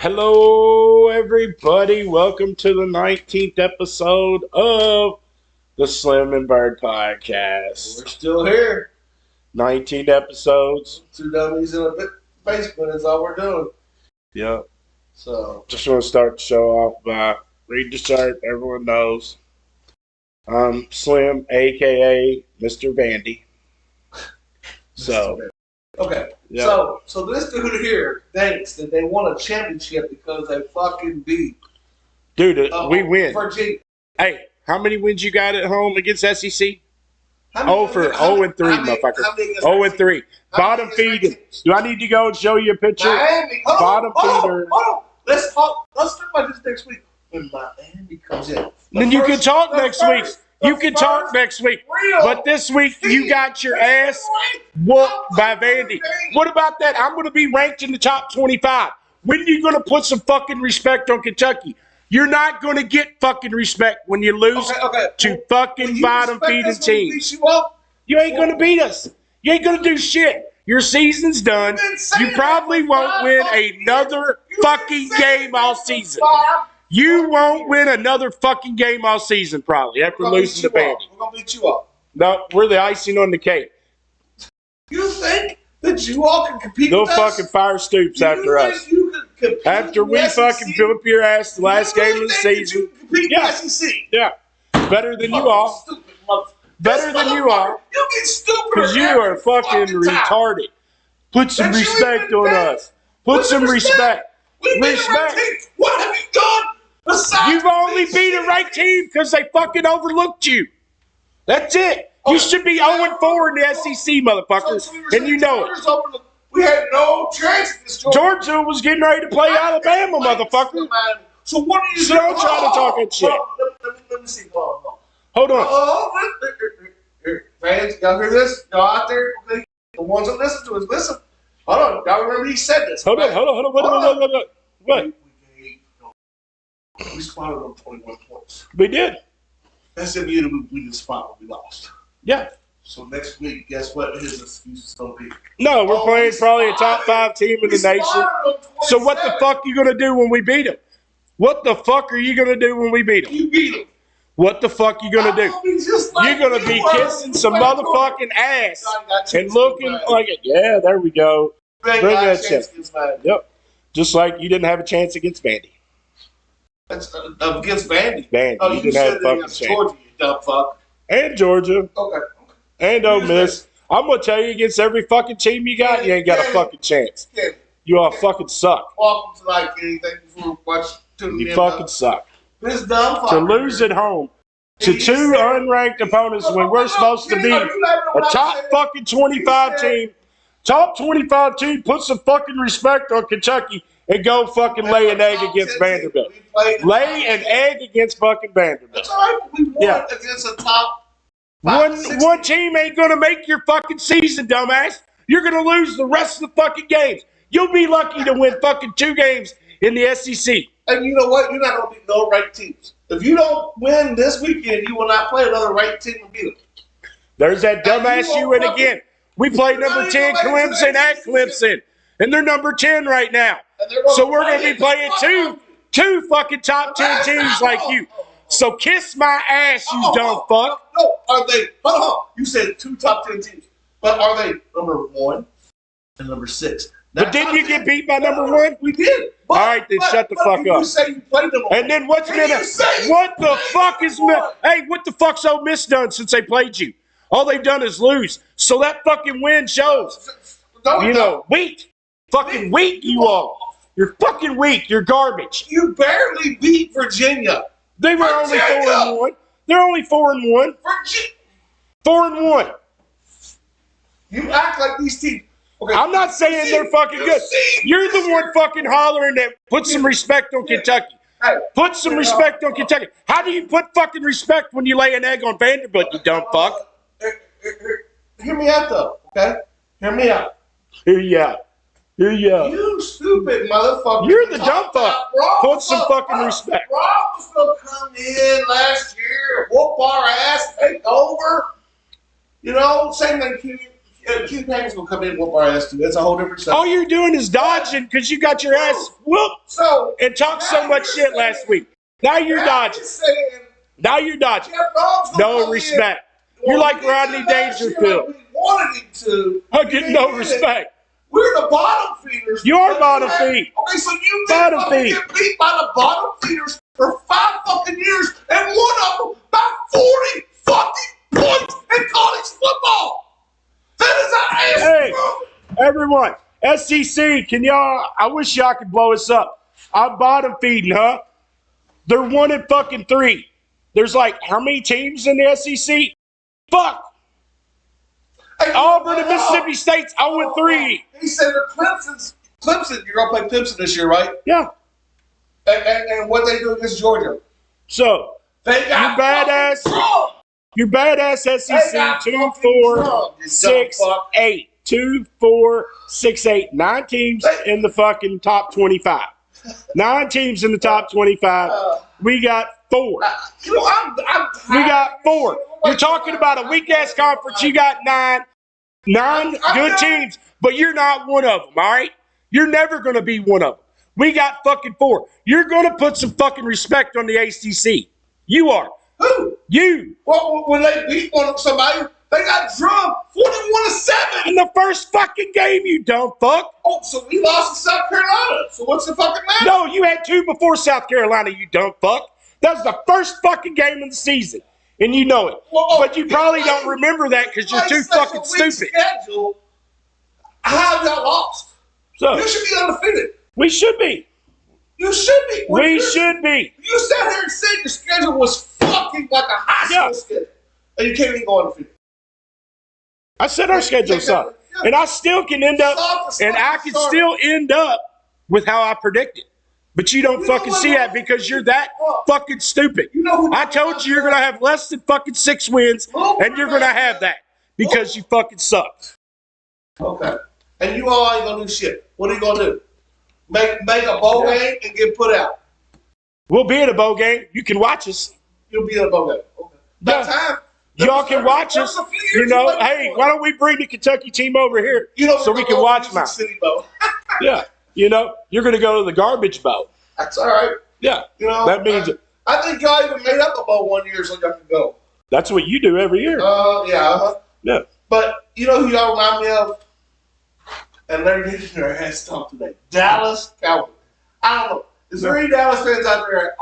Hello, everybody. Welcome to the 19th episode of the Slim&Bird podcast. We're still here. 19 episodes. Two dummies in a basement is all we're doing. Yep. So, just want to start the show off by read the shirt. Everyone knows. I'm Slim, a.k.a. Mr. Vandy. So, okay. Yep. So this dude here thinks that they won a championship because they fucking beat. Dude, we win. Virginia. Hey, how many wins you got at home against SEC? 0-3, motherfucker. 0-3. Bottom feeder. Do I need to go and show you a picture? Miami. Bottom feeder. Hold on. Let's talk about this next week when Miami comes in. Then you can talk next week. You can talk next week. But this week, you got your ass whooped by Vandy. What about that? I'm going to be ranked in the top 25. When are you going to put some fucking respect on Kentucky? You're not going to get fucking respect when you lose to fucking bottom feeding teams. You ain't going to beat us. You ain't going to do shit. Your season's done. You probably won't win another fucking game all season. You won't win another fucking game all season, probably, after losing to Vandy. We're going to beat you up. No, we're the icing on the cake. You think that you all can compete No with us? fucking fire stoops after us. After we fucking whoop your ass the last game of the season. Yeah. Better than you all. Better than you all. You get stupid. Because you are fucking retarded. Put some respect on us. Put some respect. Respect. What have you done? You've only beat a ranked team because they fucking overlooked you. That's it. You should be 0-4 in the SEC, motherfuckers. And you know it. We had no chance against Georgia. Georgia was getting ready to play Alabama, motherfucker. So what are you doing? Don't try to talk that shit. Let me see. Hold on. Fans, y'all hear this? Y'all out there? The ones that listen to us, listen. Hold on. Y'all remember he said this. Hold on. What? We spotted on 21 points. We did. SMU, we didn't spot when we lost. Yeah. So next week, guess what his excuse is going to be? No, we're playing probably a top 5 team in the nation. So what the fuck are you going to do when we beat them? What the fuck are you going to do when we beat them? You beat them. What the fuck are you going to do? You're going to be kissing some motherfucking ass and looking like it. Yeah, there we go. Bring that shit. Yep. Just like you didn't have a chance against Vandy. Against Vandy? Vandy. Oh, you didn't have a fucking chance. Georgia, you dumb fuck. And Georgia. Okay. And Ole Miss. I'm going to tell you, against every fucking team you got, you ain't got a fucking chance. You all fucking suck. Welcome to Life Kenny. Thank you for watching. You fucking suck. This dumb fuck. To lose at home to 2 unranked opponents when we're supposed to be a top fucking 25 team. Top 25 team, put some fucking respect on Kentucky and go fucking lay an egg against Vanderbilt. Lay an egg against fucking Vanderbilt. That's all right. We won against a top 5, one team ain't going to make your fucking season, dumbass. You're going to lose the rest of the fucking games. You'll be lucky to win fucking 2 games in the SEC. And you know what? You're not going to beat no ranked teams. If you don't win this weekend, you will not play another ranked team and beat them. There's that dumbass UN again. We play number 10 Clemson at Clemson. And they're number 10 right now. So we're going to be playing two fucking top 10 teams like you. So kiss my ass, you dumb fuck. No, are they? Hold on. You said 2 top 10 teams. But are they number 1 and number 6? But didn't you get beat by number 1? We did. All right, then shut the fuck up. You say you played them. And then what the fuck is hey, what the fuck's Ole Miss done since they played you? All they've done is lose. So that fucking win shows. Weak. Fucking weak you all. You're fucking weak. You're garbage. You barely beat Virginia. They were only 4-1. They're only 4-1. 4-1. You act like these teams. Okay. I'm not saying they're fucking good. You're the one fucking hollering that put some respect on Kentucky. Put some respect on Kentucky. How do you put fucking respect when you lay an egg on Vanderbilt, you dumb fuck? Hear me out, though, okay? Hear me out. Hear you out. You stupid motherfucker. You're the dumb fuck. Put some fucking respect. Rob was going to come in last year, whoop our ass, take over. You know, same thing. Keith Payne's gonna come in and whoop our ass too. That's a whole different stuff. All you're doing is dodging because you got your ass whooped and talked so much shit last week. Now you're dodging. Now you're dodging. No respect. You're like Rodney Dangerfield. We wanted him to. I get no respect. We're the bottom feeders. You're bottom feed. Okay, so you get beat by the bottom feeders for 5 fucking years, and one of them by 40 fucking points in college football. That is our ass. Hey, everyone, SEC, can y'all? I wish y'all could blow us up. I'm bottom feeding, huh? They're 1-3. There's like how many teams in the SEC? Fuck. Hey, Auburn and Mississippi State's 0-3. He said that Clemson, you're going to play Clemson this year, right? Yeah. And what they do against Georgia. So, they got your badass SEC 2, 4, 6, 8. 2, 4, 6, 8. 9 teams in the fucking top 25. 9 teams in the top 25. We got 4. We got 4. You're talking about a weak-ass conference. You got 9 good teams, but you're not one of them, all right? You're never going to be one of them. We got fucking 4. You're going to put some fucking respect on the ACC. You are. Who? You. Well, when they beat somebody, they got drunk 41-7. In the first fucking game, you dumb fuck. Oh, so we lost to South Carolina. So what's the fucking matter? No, you had 2 before South Carolina, you dumb fuck. That was the first fucking game of the season. And you know it. But you probably don't remember that because you're too fucking stupid. Schedule, how have y'all lost? So, you should be undefeated. We should be. You should be. We should be. You sat here and said your schedule was fucking like a high school schedule. And you can't even go undefeated. I said our schedule sucked. And I still can end up, and I can still end up with how I predicted. But you don't fucking see that because you're that fucking stupid. I told you you're going to have less than fucking 6 wins, and you're going to have that because you fucking suck. Okay. And you all ain't going to do shit. What are you going to do? Make a bowl game and get put out. We'll be in a bowl game. You can watch us. You'll be in a bowl game. Okay. That time. Y'all can watch us. You know, hey, why don't we bring the Kentucky team over here so we can watch them? Yeah. You know, you're going to go to the garbage bowl. That's all right. Yeah. You know, that means I think y'all even made up a bowl one year so y'all can go. That's what you do every year. Yeah. Yeah. But you know who y'all remind me of? And Larry Dixon has talked today. Dallas Cowboys. I don't know. Is there any Dallas fans out there?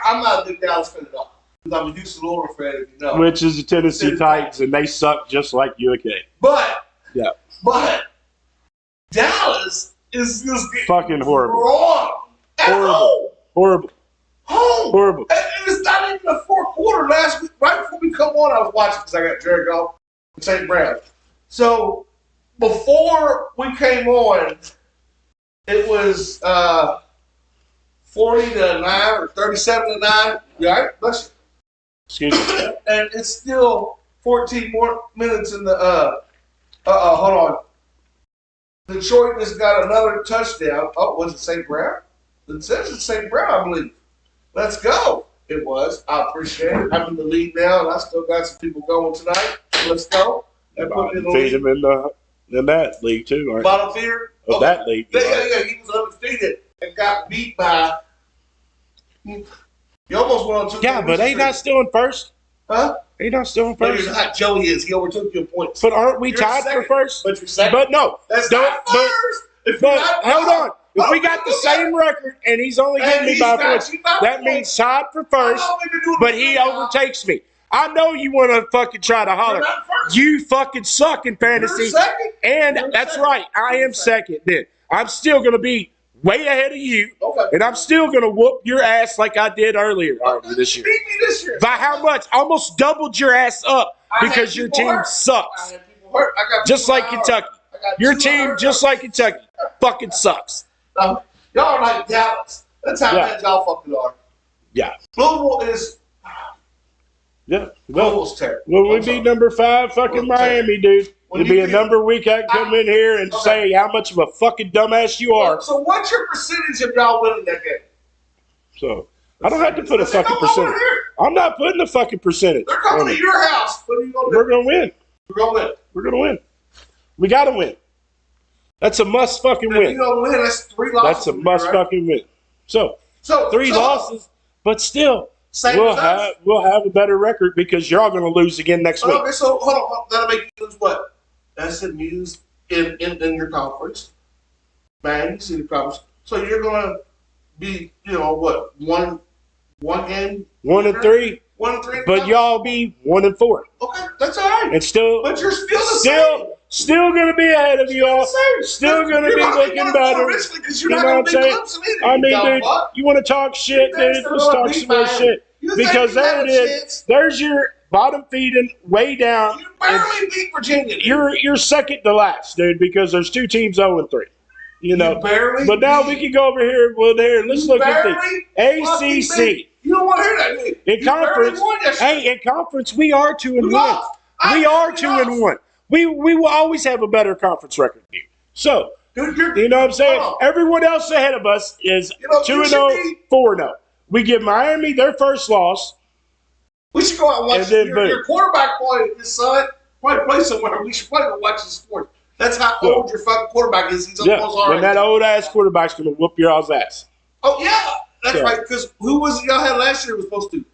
I'm not a big Dallas fan at all. Because I'm a Houston Oilers fan, if you know. Which is the Tennessee Titans, and they suck just like UK. But Dallas is just fucking horrible. Wrong. Horrible. And it's not even the fourth quarter last week. Right before we come on, I was watching because I got Jared Goff and St. Brown. So before we came on, it was 40-9 or 37-9. You all right? Bless you. Excuse me. And it's still 14 more minutes in the hold on. Detroit just got another touchdown. Oh, was it St. Brown? It says it's St. Brown, I believe. Let's go. It was. I appreciate it. I'm in the lead now, and I still got some people going tonight. Let's go. That put me in the lead. Feed him in that league, too, aren't you? Bottom feeder? Of that league. Yeah, he was undefeated and got beat by. You almost went on 2 Yeah, but ain't not still in first? Huh? Ain't not still in No, first? you're not. Joey is. He overtook you in points. But aren't we tied for first? But you're second. But no. That's not first. But hold on. If we got the same record and he's only getting me by points, that means tied for first, but he overtakes me. I know you want to fucking try to holler. You fucking suck in fantasy. And that's right. I am second then. I'm still going to be way ahead of you, and I'm still going to whoop your ass like I did earlier this year. Beat me this year. By how much? Almost doubled your ass up because your team sucks. Just like Kentucky. Your team, just like Kentucky, fucking sucks. Y'all are like Dallas. That's how bad y'all fucking are. Yeah. Louisville is. Yeah. Louisville's terrible. Well, we beat number 5 fucking Miami, dude. It'd be a number week I can come in here and say how much of a fucking dumbass you are. So what's your percentage of y'all winning that game? So I don't have to put a fucking percentage. I'm not putting a fucking percentage. They're coming to your house. What are you going to do? We're going to win. We're going to win. We're going to win. We got to win. That's a must fucking win. If you don't win, that's 3 losses. That's a must fucking win. So 3 losses, but still, we'll have a better record because you're all going to lose again next week. Okay, so hold on. That'll make you lose what? SMU's in your conference. Man, you see the conference. So you're going to be, what, one game? 1-3. 1-3. But y'all be 1-4. Okay, that's all right. And still, but you're still the same. Still going to be ahead of y'all. Still going to be looking better. You know what I'm saying? I mean, dude, you want to talk shit, dude? Let's talk some more shit. Because there it is. There's your bottom feeding way down. You barely beat Virginia. You're second to last, dude, because there's 2 teams 0-3. You barely but now we can go over here. Well, there. Let's look at the ACC. You don't want to hear that, dude. In conference, in conference, we are 2-1. We are 2-1. We will always have a better conference record than you. So, dude, you know what I'm saying? Everyone else ahead of us is 2-0, 4-0. We give Miami their first loss. We should go out and watch your quarterback play. His son probably play somewhere. We should probably go watch the sport. That's how old your fucking quarterback is. He's almost already. And that old ass quarterback's gonna whoop your all's ass. Oh yeah, that's right. Because who was it y'all had last year? Was supposed to.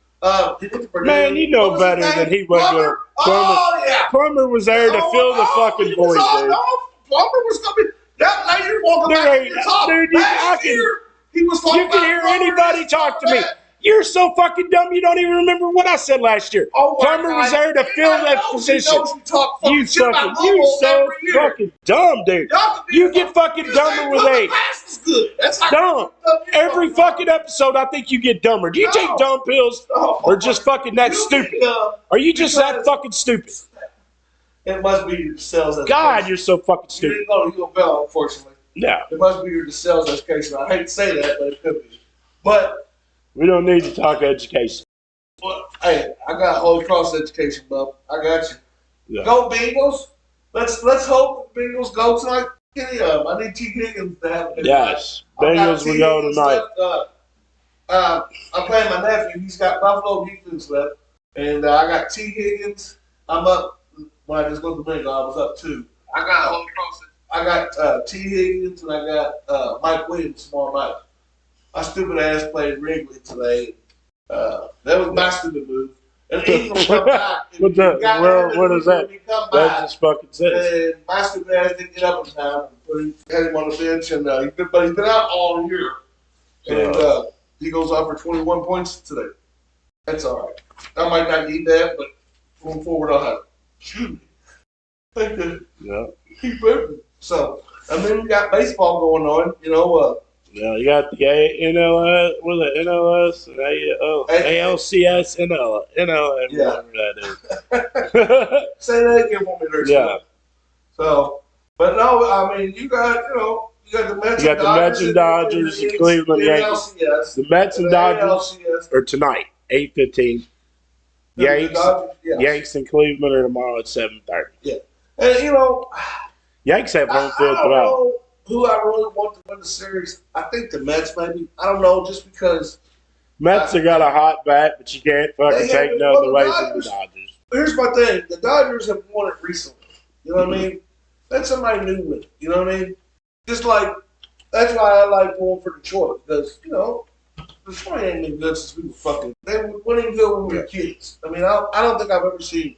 Man, you know better than he was. Plummer. Oh yeah. Plummer was there to fill the fucking void, dude. Plummer was coming. Now you're walking back to the top. Dude, he was talking. You can hear anybody talk to me. You're so fucking dumb. You don't even remember what I said last year. Plummer was there to fill that position. You so fucking dumb, dude. You get fucking dumber with age. That's dumb. Every fucking episode, I think you get dumber. Do you take dumb pills or just fucking that stupid? Are you just that fucking stupid? It must be your sales education. God, you're so fucking stupid. You didn't go to UofL, unfortunately. No. It must be your sales education. I hate to say that, but it could be. But we don't need to talk education. Well, hey, I got Holy Cross education, bub. I got you. Yeah. Go Bengals. Let's hope the Bengals go tonight. I need T. Higgins to have it. Yes. Bengals will go tonight. I'm playing my nephew. He's got Buffalo defense left. And I got T. Higgins. I'm up. When I just looked at the Bengals, I was up 2. I got Holy Cross. I got T. Higgins and I got Mike Williams tomorrow night. My stupid ass played Wrigley today. That was my stupid move. And he's going to come back. What is that? That just fucking says. And my stupid ass didn't get up in time. He had him on the bench, but he's been out all year. And he goes off for 21 points today. That's all right. I might not need that, but going forward, I'll have it. Shoot me. Thank you. Yeah. Keep moving. So, and then we got baseball going on, Yeah, you got the NLS, NLS, and ALCS, NL, whatever that is. Say that again for me there. Yeah. So, but no, I mean, you got the Mets. You got the Mets and Dodgers and Cleveland Yankees. The Mets and Dodgers are tonight, 8:15. Yankees and Cleveland are tomorrow at 7:30. Yeah, and Yankees have home field throughout. I don't know who I really want to win the series. I think the Mets maybe. I don't know, just because Mets have got a hot bat, but you can't fucking take nothing away from the Dodgers. Here's my thing: the Dodgers have won it recently. You know what I mean? That's somebody new with it. You know what I mean? Just like that's why I like going for Detroit because Detroit ain't been good since we were fucking. They were winning good when we were kids. I mean, I don't think I've ever seen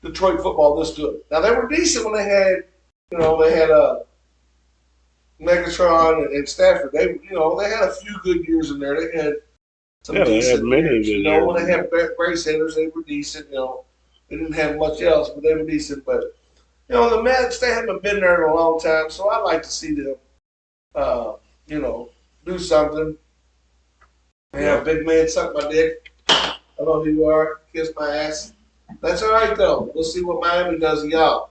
Detroit football this good. Now they were decent when they had, Megatron and Stafford. They had a few good years in there. They had some decent years. When they had Bryce Sanders, they were decent. They didn't have much else, but they were decent. But the Mets, they haven't been there in a long time, so I like to see them, do something. Yeah, big man suck my dick. I know who you are. Kiss my ass. That's all right, though. We'll see what Miami does to y'all.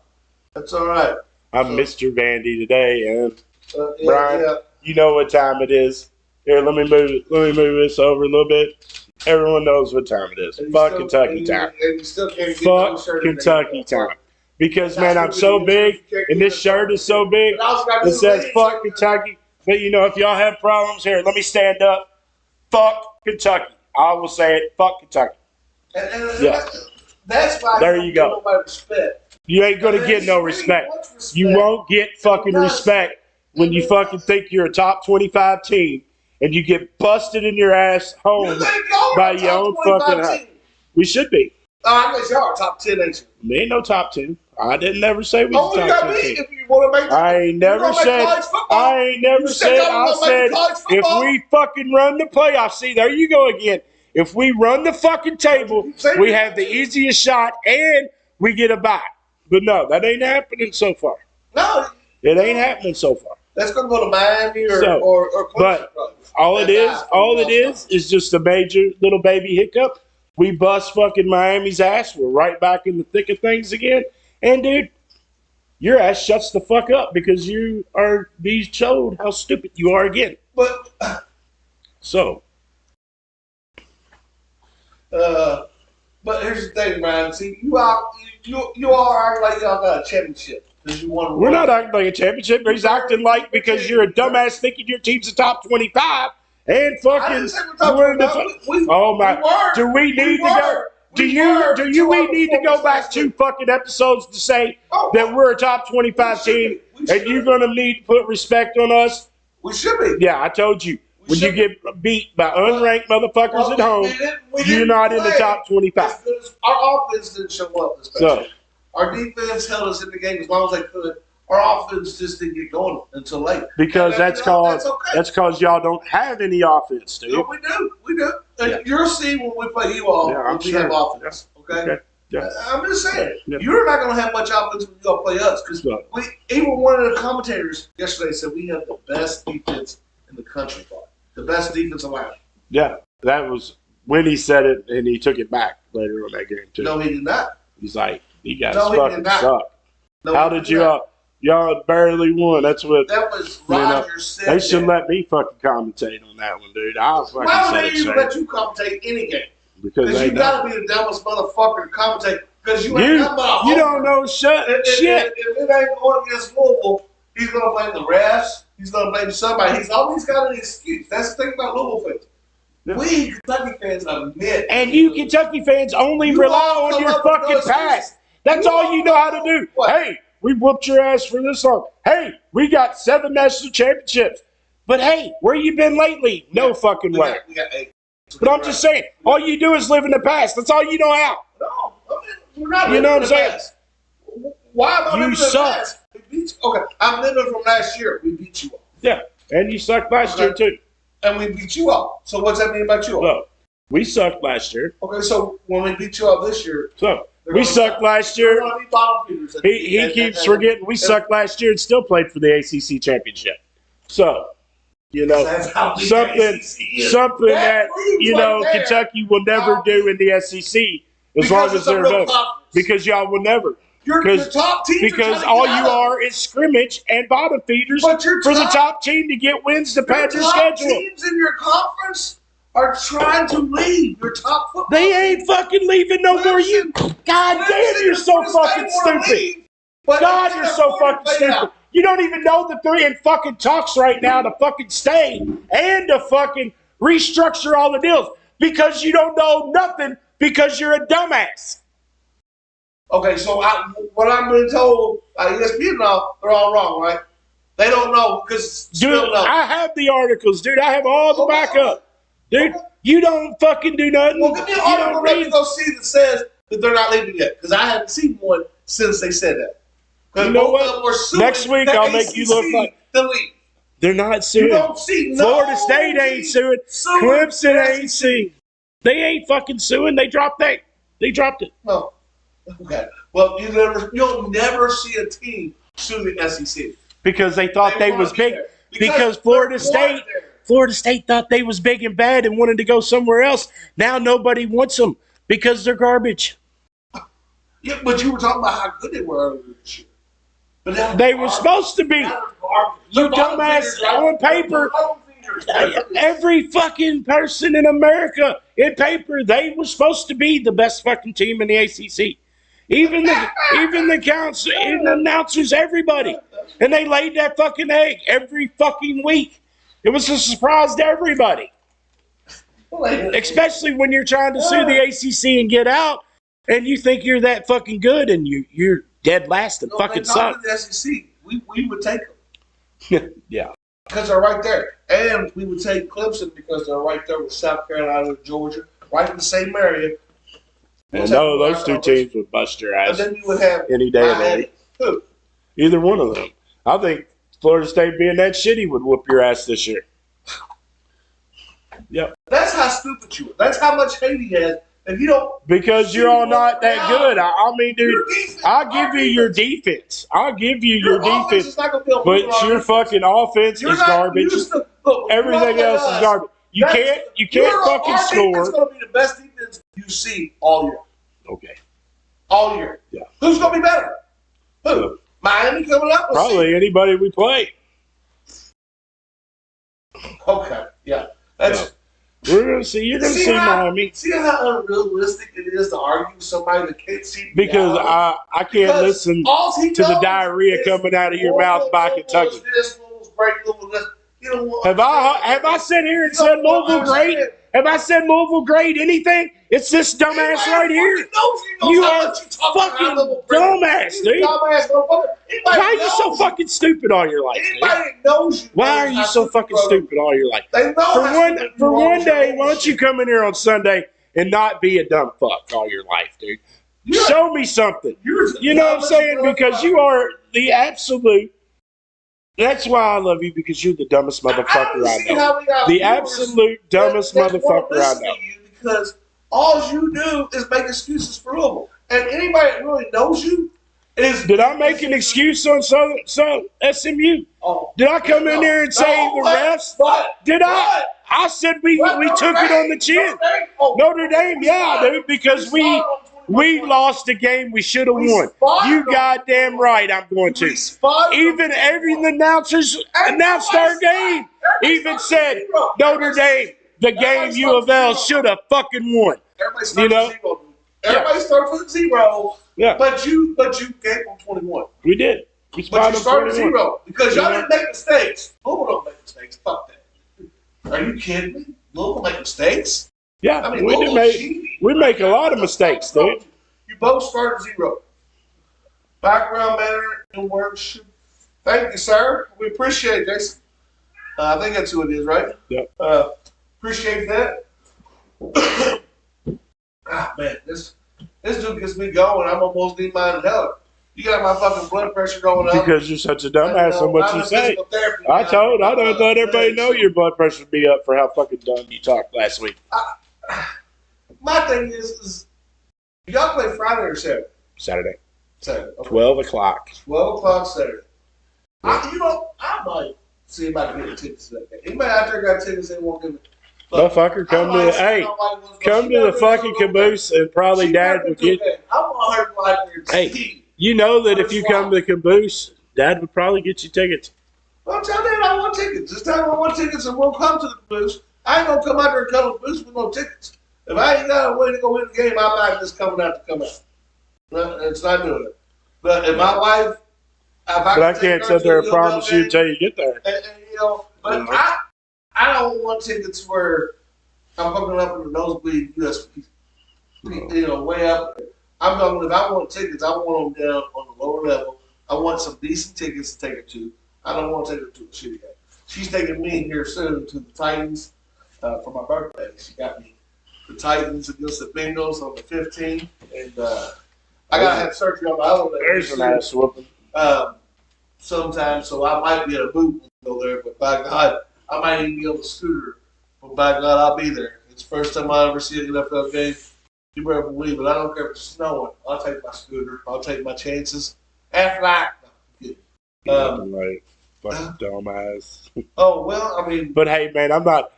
That's all right. I missed your Vandy today, and Brian, you know what time it is. Here, let me move this over a little bit. Everyone knows what time it is. Fuck Kentucky time. Fuck Kentucky time. Because, man, I'm so big, and this shirt is so big, it says fuck Kentucky. But, if y'all have problems, here, let me stand up. Fuck Kentucky. I will say it. Fuck Kentucky. That's why there you go. Nobody respect. You ain't gonna get no respect. You won't get fucking respect when you fucking think you're a top 25 team and you get busted in your ass home by your own fucking house. We should be. I guess y'all are top 10, ain't you? We ain't no top 10. I didn't never say we was top 10 team. If you want to make I ain't never said. I ain't never said. I said if we fucking run the playoffs. See, there you go again. If we run the fucking table, we have the easiest shot and we get a bye. But no, that ain't happening so far. No, it ain't happening so far. That's gonna go to Miami or but all it is just a major little baby hiccup. We bust fucking Miami's ass. We're right back in the thick of things again. And dude, your ass shuts the fuck up because you are being showed how stupid you are again. But here's the thing, Brian. See, you all act like y'all got a championship. We're not acting like a championship. He's acting like because you're a dumbass thinking your team's a top 25 and fucking. Oh my! Do we need to go? We need to go back 2 fucking episodes to say that we're a top 25 team and you're gonna need to put respect on us? We should be. Yeah, I told you. When you get beat by unranked motherfuckers at home, you're not in the top 25. Our offense didn't show up this past year. Our defense held us in the game as long as they could. Our offense just didn't get going until late. Because that's because y'all don't have any offense, dude. No, we do. And you'll see when we play you all, we have offense. Okay? Yeah. I'm just saying, you're not going to have much offense when you all play us. Because even one of the commentators yesterday said we have the best defense in the country, the best defensive line. Yeah, that was when he said it, and he took it back later on that game too. No, he did not. He's like, you guys fucking suck. No, how did y'all barely won? That's what. That was Roger said. They should let me fucking commentate on that one, dude. Why would they even let you commentate any game? Because you gotta be the dumbest motherfucker to commentate. Because you ain't nothing but a homer. You don't know shit. If it ain't going against Louisville, he's gonna blame the refs. He's going to blame somebody. He's always got an excuse. That's the thing about Louisville fans. Yeah. We Kentucky fans admit. And you Kentucky fans only rely on your fucking past. That's all you know how to do. What? Hey, we whooped your ass for this long. Hey, we got 7 national championships. But hey, where you been lately? No fucking way. We got 8. But I'm just saying, all you do is live in the past. That's all you know how. No, we're not living in the past. Why am I living in the past? Okay, I'm living from last year. We beat you all. Yeah, and you sucked last year too. And we beat you all. So what's that mean about you all? No, we sucked last year. Okay, so when we beat you all this year. So we sucked last year. He keeps forgetting we sucked last year and still played for the ACC championship. So, something that, Kentucky will never do in the SEC as long as they're done. Because y'all will never. Your top teams because all you are is scrimmage and bottom feeders for the top team to get wins to pad your schedule. Teams in your conference are trying to leave. Your top football. They ain't fucking leaving no more. You, God damn, you're so fucking stupid. God, you're so fucking stupid. You don't even know that they're in fucking talks right now to fucking stay and to fucking restructure all the deals because you don't know nothing because you're a dumbass. Okay, so what I'm being told, ESPN now, they're all wrong, right? They don't know because dude, I have the articles, dude. I have all the backup, dude. You don't fucking do nothing. Well, give me an article. Let me go see that says that they're not leaving yet because I haven't seen one since they said that. You know what? Next week I'll make you look like the league. They're not suing. You don't see Florida State ain't suing. Clemson ain't suing. They ain't fucking suing. They dropped that. They dropped it. No. Okay. Well, you'll never see a team sue the SEC because they thought they was big. Because Florida State thought they was big and bad and wanted to go somewhere else. Now nobody wants them because they're garbage. Yeah, but you were talking about how good they were earlier this year. But they were supposed to be. You dumbass on paper. Every fucking person in America in paper, they were supposed to be the best fucking team in the ACC. Even the council, even the announcers, everybody. And they laid that fucking egg every fucking week. It was a surprise to everybody. Especially when you're trying to sue the ACC and get out, and you think you're that fucking good, and dead last and fucking suck. In the SEC, we would take them. Yeah. Because they're right there. And we would take Clemson because they're right there with South Carolina and Georgia, right in the same area. And no, those two teams would bust your ass. And then you would have any day of the week. Who? Either one of them. I think Florida State being that shitty would whoop your ass this year. Yep. That's how stupid you are. That's how much hate he has. If you don't, because you're all not that good. I mean, dude, I'll give you your defense. I'll give you your defense. But your fucking offense is garbage. Everything else is garbage. You can't fucking score. It's going to be the best defense you see all year. Okay. All year. Yeah. Who's going to be better? Who? Yeah. Miami coming up? Probably anybody we play. Okay. Yeah. That's. Yeah. We're gonna see. You're gonna see Miami. See how unrealistic it is to argue with somebody that can't see. Because I can't listen to the diarrhea coming out of your mouth by Kentucky. Have I sat here and said Louisville great? Have I said Louisville great? Anything? It's this dumbass right here. You are fucking dumbass, dude. Why are you so fucking stupid all your life, dude? Why are you so fucking stupid all your life? For one day, why don't you come in here on Sunday and not be a dumb fuck all your life, dude? Show me something. You know what I'm saying? Because you are the absolute. That's why I love you, because you're the dumbest motherfucker I know. The absolute dumbest motherfucker I know. Because all you do is make excuses for Louisville. And anybody that really knows you is... Did I make an excuse on SMU? Did I come in there and say the refs? Did I? I said we took it on the chin. Notre Dame, yeah, dude, because we lost the game we should have won. You goddamn right I'm going to. Even every announcers announced our game. Even said Notre Dame, the game U of L should have fucking won. Everybody starts with 0. Yeah. But you gave them 21. We did. But you started with 0 because y'all didn't make mistakes. Louisville don't make mistakes. Fuck that. Are you kidding me? Louisville make mistakes? Yeah, I mean, we make a lot of mistakes, dude. You both started 0. Background matter and works. Thank you, sir. We appreciate it, Jason. I think that's who it is, right? Yep. Appreciate that. Man, this dude gets me going. I'm almost need mine hell. You got my fucking blood pressure going up. Because you're such a dumbass on what you say. I done let everybody know your blood pressure would be up for how fucking dumb you talked last week. My thing is y'all play Friday or Saturday? Saturday. Okay. 12 o'clock. 12 o'clock Saturday. I might see if I can get tickets to that game. Anybody out there got tickets they won't give me? Motherfucker, come to the fucking caboose and probably Dad will get. I want her to like your Hey, you know that if you come to the caboose, Dad would probably get you tickets. Well, tell Dad I want tickets. This time I want tickets and we'll come to the caboose. I ain't gonna come out there and come to the caboose with no tickets. If I ain't got a way to go in the game, I'm not just coming out to come out. No, it's not doing it. But if my wife, I can't sit there and promise you until you get there. But I don't want tickets where I'm fucking up in the nosebleed USB. Way up. I'm talking if I want tickets, I want them down on the lower level. I want some decent tickets to take her to. I don't want to take her to a shitty game. She's taking me here soon to the Titans for my birthday. She got me the Titans against the Bengals on the 15th, and I gotta have surgery on my other leg. There's an ass whooping. Sometime, so I might be at a boot and go there, but by God, I might even be on the scooter. But by God, I'll be there. It's the first time I ever see an NFL game. You better believe it. I don't care if it's snowing. I'll take my scooter. I'll take my chances. After that, like fucking dumbass. Oh well, I mean. But hey, man, I'm not.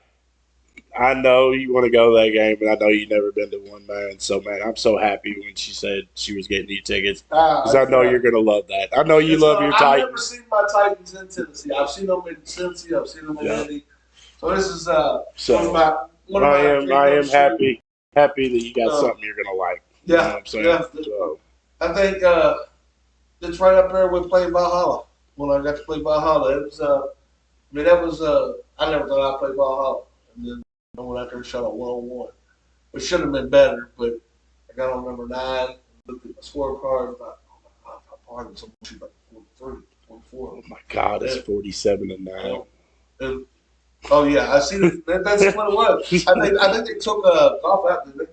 I know you want to go to that game, and I know you've never been to one, man. So, man, I'm so happy when she said she was getting you tickets because I know you're going to love that. I know you love your Titans. I've never seen my Titans in Tennessee. I've seen them in Cincy. I've seen them in Indy. So this is one of my I am happy that you got something you're going to like. Yeah, you know what I'm saying? Yeah. So. I think it's right up there with playing Valhalla. When I got to play Valhalla, it was. I never thought I'd play Valhalla, and then I went out there and shot a 1-on-1, which should have been better, but I got on number 9, looked at my scorecard, and thought, oh my God, I think some shoot like 43, 44. Oh my God, it's 47-9. And, oh yeah, I see that. That's what it was. I think they took golf out. Did they?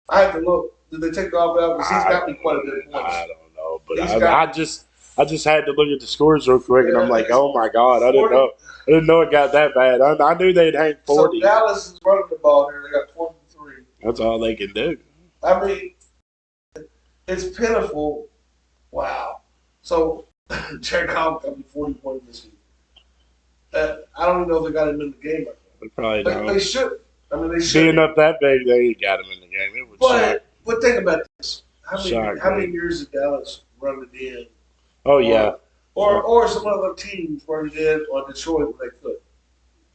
I have to look. Did they take golf out? Because he's got me quite a bit of points. I don't know, but I just had to look at the scores real quick, and I'm like, oh my God, I didn't know it got that bad. I knew they'd hang 40. So Dallas is running the ball here. They got 23. That's all they can do. I mean, it's pitiful. Wow. So Jared Goff got me 40 points this week. I don't even know if they got him in the game. They probably don't. They should. I mean, they should. Being up that big, they ain't got him in the game. It would shock. But think about this. How many years did Dallas run it in? Oh, yeah. Or some other teams where they did, or Detroit where they could.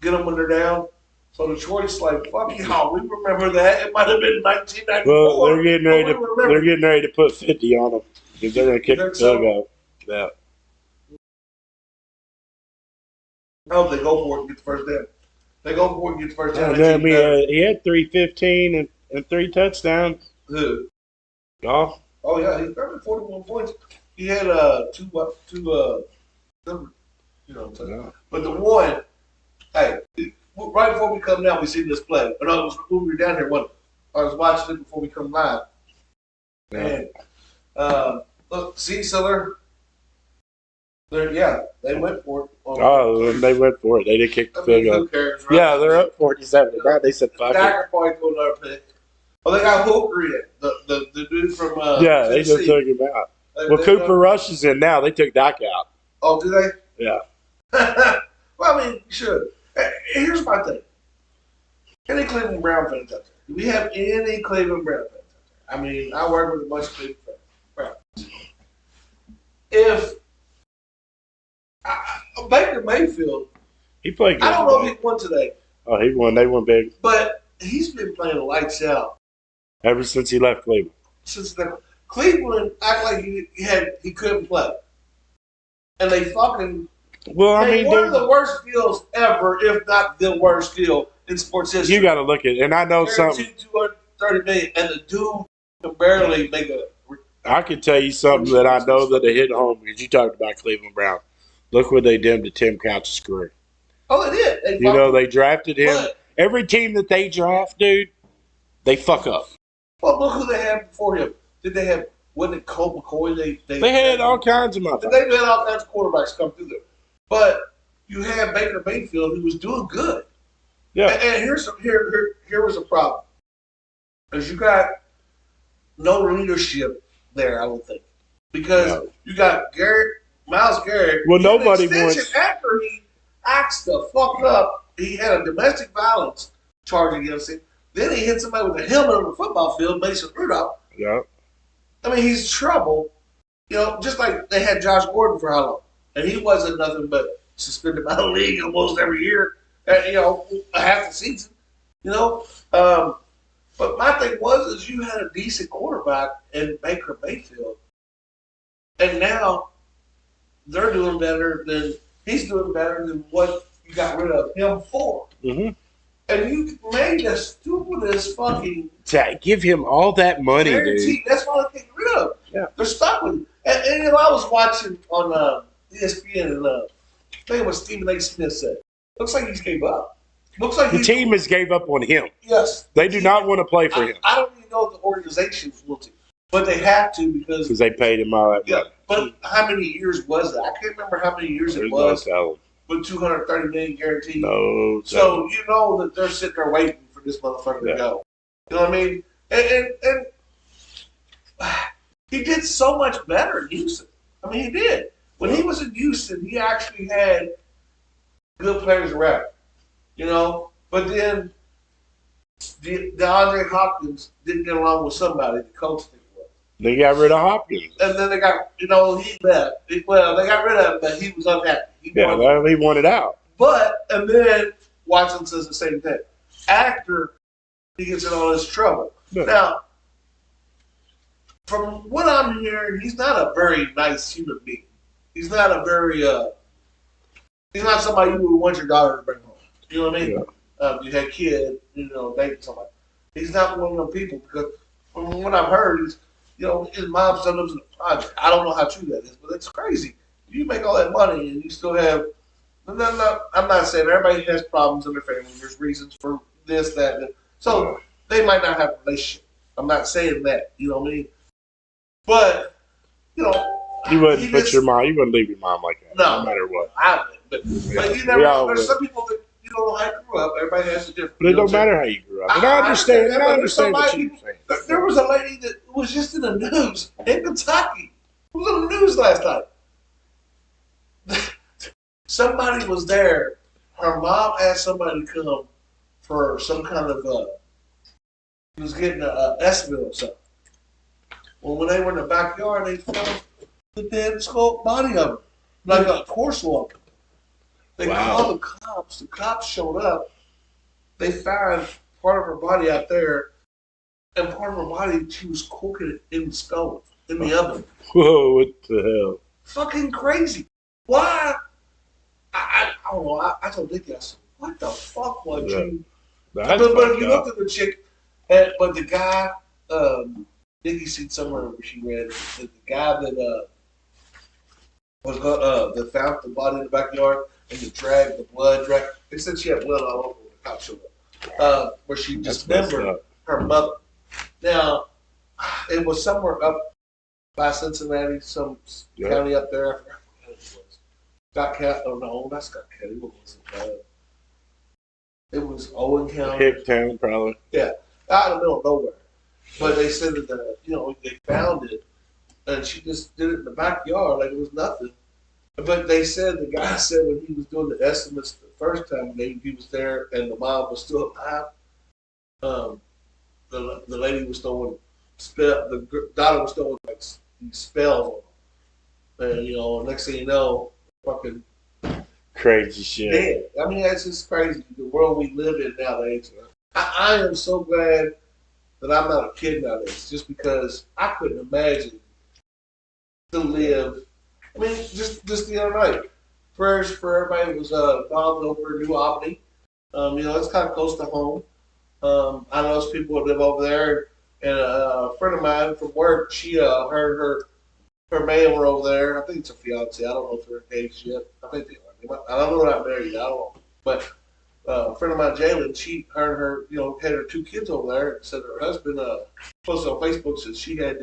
Get them when they're down. So Detroit's like, fuck y'all, we remember that. It might have been 1994. Well, they're getting ready to put 50 on them because they're going to kick the field goal. Yeah. I hope they go for it and get the first down. They go for it and get the first down. I mean, he had 315 and 3 touchdowns. Who? Goff. Oh yeah, he got 41 points. He had two numbers, Yeah. But the one, hey, right before we come down, we see this play. But I was when we were down here. I was watching it before we come live. And look, see, so they went for it. They went for it. They did kick the field goal. Who cares, right? Yeah, they're up 47. Now they said fuck it. Packers probably go another pick. Oh, they got Hooker in. The dude from yeah, they just took him out. Well, Cooper Rush is in now. They took Dak out. Oh, do they? Yeah. Well, I mean, you should. Here's my thing. Any Cleveland Brown fans out there? Do we have any Cleveland Brown fans out there? I mean, I work with a bunch of Cleveland Browns. If Baker Mayfield, he played good. I don't know if he won today. Oh, he won. They won big. But he's been playing lights out ever since he left Cleveland. Cleveland act like he couldn't play, and they fucking. Well, I mean, one of the worst deals ever, if not the worst deal in sports history. You got to look at it, and I know something. $230 million, and the dude can barely make a. I can tell you something that I know that it hit home because you talked about Cleveland Brown. Look what they did to Tim Couch's career. Oh, they did. They drafted him. Every team that they draft, dude, they fuck up. Well, look who they had before him. Did they have? Wasn't it Colt McCoy? They had all kinds of motherfuckers. They had all kinds of quarterbacks come through there. But you had Baker Mayfield who was doing good. Yeah. And here was a problem. Because you got no leadership there, I don't think. Because you got Myles Garrett. Well, nobody wants. After he acts the fuck up, he had a domestic violence charge against him. Then he hit somebody with a helmet on the football field, Mason Rudolph. Yeah. I mean, he's trouble. Just like they had Josh Gordon for how long? And he wasn't nothing but suspended by the league almost every year, half the season, But my thing is you had a decent quarterback in Baker Mayfield, and now he's doing better than what you got rid of him for. Mm-hmm. And you made the stupidest fucking give him all that money, guarantee. Dude. That's why they get rid of him. Yeah. They're stuck with him. And I was watching on ESPN, and I think it was Stephen A. Smith said, looks like he's gave up. Looks like the team has gave up on him. Yes. They do not want to play for him. I don't even know if the organization's will to, but they have to because they paid him all that money. But how many years was that? I can't remember how many years it was. With $230 million guaranteed. No. So you know that they're sitting there waiting for this motherfucker to go. You know what I mean? And he did so much better in Houston. I mean, he did. When he was in Houston, he actually had good players around. But then DeAndre Hopkins didn't get along with somebody. The coach didn't. They got rid of Hopkins. And then they got, he left. They got rid of him, but he was unhappy. He wanted out. And then Watson says the same thing. After he gets in all this trouble. Yeah. Now, from what I'm hearing, he's not a very nice human being. He's not a very, he's not somebody you would want your daughter to bring home. You know what I mean? Yeah. You had kids, dating somebody. He's not one of those people because from what I've heard, his mom still lives in the project. I don't know how true that is, but it's crazy. You make all that money and you still have. I'm not saying everybody has problems in their family. There's reasons for this, that, and that. So they might not have a relationship. I'm not saying that. You know what I mean? But you wouldn't put your mom. You wouldn't leave your mom like that. No matter what. I wouldn't. But you never know. There's some people that you don't know how you grew up. Everybody has a different. But it don't matter how you grew up. And I understand. I understand what you're saying. There was a lady that was just in the news in Kentucky. It was in the news last night. Somebody was there. Her mom asked somebody to come for some kind of he was getting an estimate or something. Well, when they were in the backyard, they found the dead skull body of her, like a torso of her. They called the cops. The cops showed up. They found part of her body out there, and part of her body, she was cooking it in the stove, in the oven. Whoa, what the hell? Fucking crazy. Why? I don't know. I told Dickie, I said, what the fuck was you? But if you looked at the chick, but the guy, Dickie seen somewhere where she read that the guy that that found the body in the backyard and the blood drag. They said she had blood all over when the cops showed up. Where she dismembered her mother. Now, it was somewhere up by Cincinnati, some county up there. I forgot what it was. Scott County. Oh no, that's Scott County. What was it? It was Owen County. Hicktown, probably. Yeah, out in the middle of nowhere. But they said that they found it, and she just did it in the backyard like it was nothing. But they said the guy said when he was doing the estimates the first time he was there and the mom was still alive, the lady was throwing the daughter was throwing like these spells on them, and next thing you know, fucking crazy shit. Dead. I mean, that's just crazy. The world we live in nowadays. I am so glad that I'm not a kid nowadays, just because I couldn't imagine to live. I mean, just the other night, prayers for everybody was bombed over New Albany. It's kind of close to home. I know those people that live over there, and a friend of mine from work, she heard her man were over there. I think it's a fiance. I don't know if they're engaged yet. I think they are. I don't know they're not married. I don't know, but. A friend of mine, Jalen, she heard her, had her 2 kids over there, and said her husband posted on Facebook said he had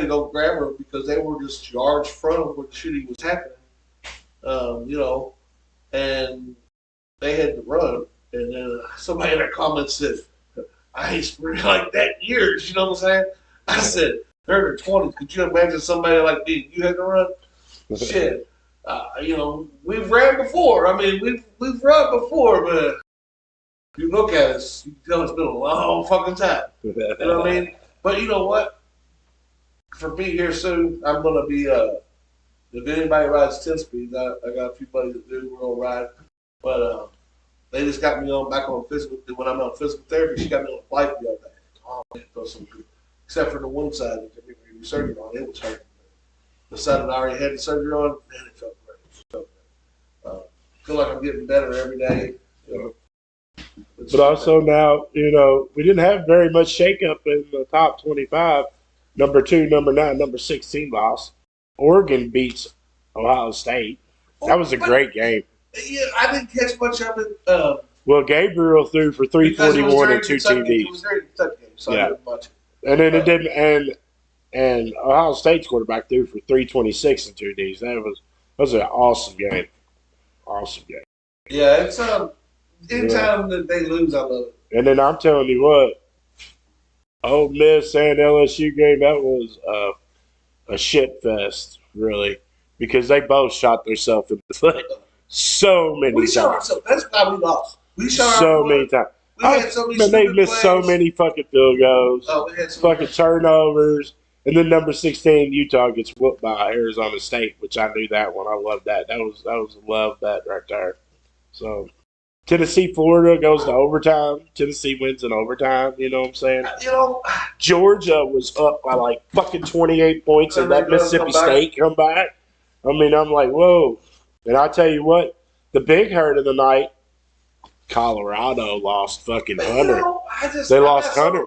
to go grab her because they were just yards from where the shooting was happening, and they had to run. And then somebody in their comments said, "I ain't sprayed like that in years." You know what I'm saying? I said, "They're in their 20s. Could you imagine somebody like me? You had to run? Shit." We've ran before. I mean, we've run before, but if you look at us, you can tell it's been a long fucking time. You know what I mean? But you know what? For me here soon, I'm gonna be. If anybody rides 10 speeds, I got a few buddies that do. We're gonna ride, but they just got me back on physical. When I'm on physical therapy, she got me on a bike the other day. Oh man, it feels so good. Except for the one side that they do surgery on, it was hurting. The side that I already had the surgery on, man, it felt great. Feel like I'm getting better every day. But also now, we didn't have very much shakeup in the top 25. Number 2, number 9, number 16 loss. Oregon beats Ohio State. That was a great game. Yeah, I didn't catch much of it. Well, Gabriel threw for 341 and 2 TDs. It was during the Kentucky game, so I didn't watch it. And then it didn't. And Ohio State's quarterback threw for 326 and 2 Ds. That was an awesome game. Awesome game. Yeah, it's anytime that they lose, I love it. And then I'm telling you what, Ole Miss and LSU game, that was a shit fest, really, because they both shot themselves in the foot so many times. We shot ourselves. That's why we lost. We shot so many times. They missed so many fucking field goals. We had fucking turnovers. And then number 16, Utah gets whooped by Arizona State, which I knew that one. I loved that. That was love that right there. So Tennessee, Florida goes to overtime. Tennessee wins in overtime. You know what I'm saying? Georgia was up by like fucking 28 points, and that Mississippi State come back. I mean, I'm like, whoa. And I tell you what, the big hurt of the night, Colorado lost fucking 100. They lost 100.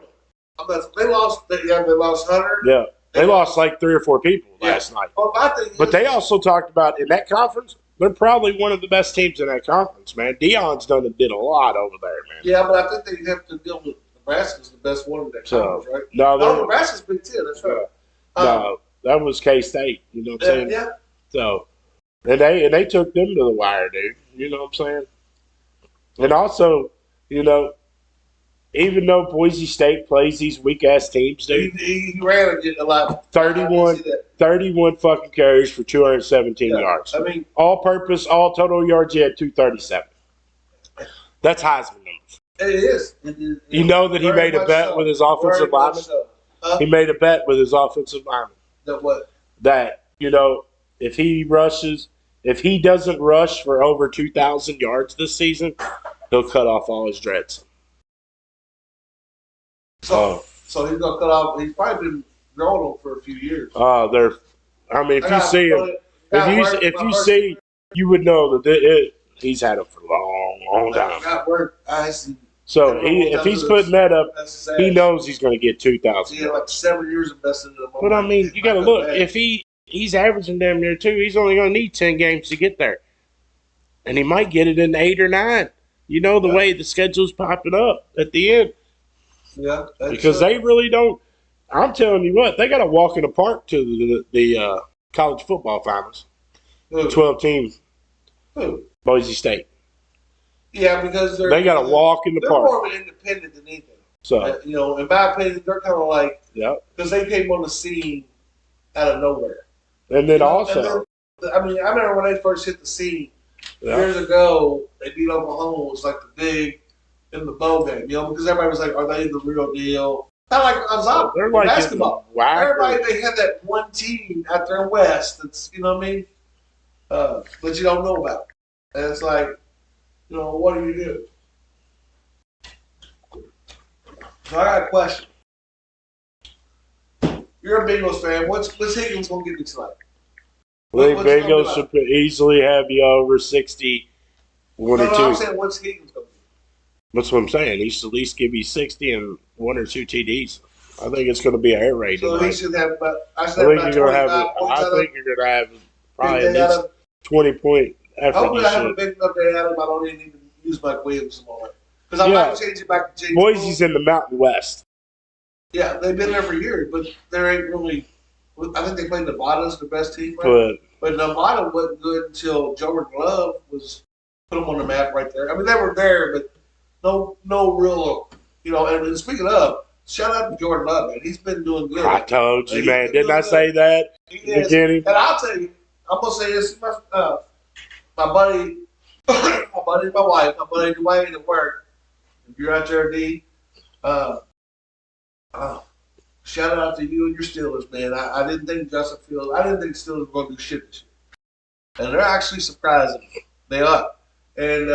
They lost. They lost Hunter. Yeah. They lost like 3 or 4 people last night. Well, my thing But is, they also talked about in that conference, they're probably one of the best teams in that conference, man. Deion's did a lot over there, man. Yeah, but I think they have to deal with Nebraska's the best one in that conference, right? No, Nebraska's Big Ten. That's right. No, that was K-State. You know what I'm saying? Yeah. So, and they took them to the wire, dude. You know what I'm saying? And also, you know, even though Boise State plays these weak-ass teams, dude. He ran a lot. 31 fucking carries for 217 yards. I mean, all-purpose, all total yards, he had 237. That's Heisman numbers. It is. You know that he made a bet with his offensive lineman? He made a bet with his offensive lineman. That what? That, you know, if he doesn't rush for over 2,000 yards this season, he'll cut off all his dreads. So he's gonna cut off. He's probably been growing them for a few years. If you see him, you would know that he's had him for a long time. I see. So if he's putting that up, he knows he's going to get 2,000. He had like 7 years invested in him. But I mean, you got to look. If he's averaging damn near 2, he's only going to need 10 games to get there, and he might get it in 8 or 9. You know the way the schedule's popping up at the end. Yeah, because they really don't. I'm telling you what, they got to walk in the park to the college football finals. 12 teams. Boise State. Yeah, because they got to walk in the park. They're more of an independent than anything. So you know, in my opinion, they're kind of like because they came on the scene out of nowhere. And then also, I remember when they first hit the scene years ago. They beat Oklahoma. It was like the big in the bowl game, you know, because everybody was like, "Are they the real deal?" Kind of like Gonzaga. They're like basketball. Everybody, they had that one team out there west. That's what I mean. But you don't know about. And it's like, you know, what do you do? So I got a question. You're a Bengals fan. What's Higgins gonna get me tonight? I think Bengals should easily have you over 60. I'm saying what's Higgins gonna do? That's what I'm saying. He should at least give you 60 and 1 or 2 TDs. I think it's going to be an air raid. So he should have about. I think you're going to have probably at least 20-point effort. Hopefully, I have a big enough day out of him. I don't even use Mike Williams anymore. Because I'm not changing back to James. Boise's in the Mountain West. Yeah, they've been there for years, but there ain't really. I think they played Nevada's the best team, right? But Nevada wasn't good until Jordan Love was put them on the map right there. I mean, they were there, but no real, you know. And speaking of, shout out to Jordan Love, man. He's been doing good. I told you, man. Didn't I say that? And I'll tell you, I'm gonna say this. My buddy, my wife, my buddy Dwayne at work. If you're out there, D, shout out to you and your Steelers, man. I didn't think Justin Fields. I didn't think Steelers were going to do shit this year, and they're actually surprising me. They are, and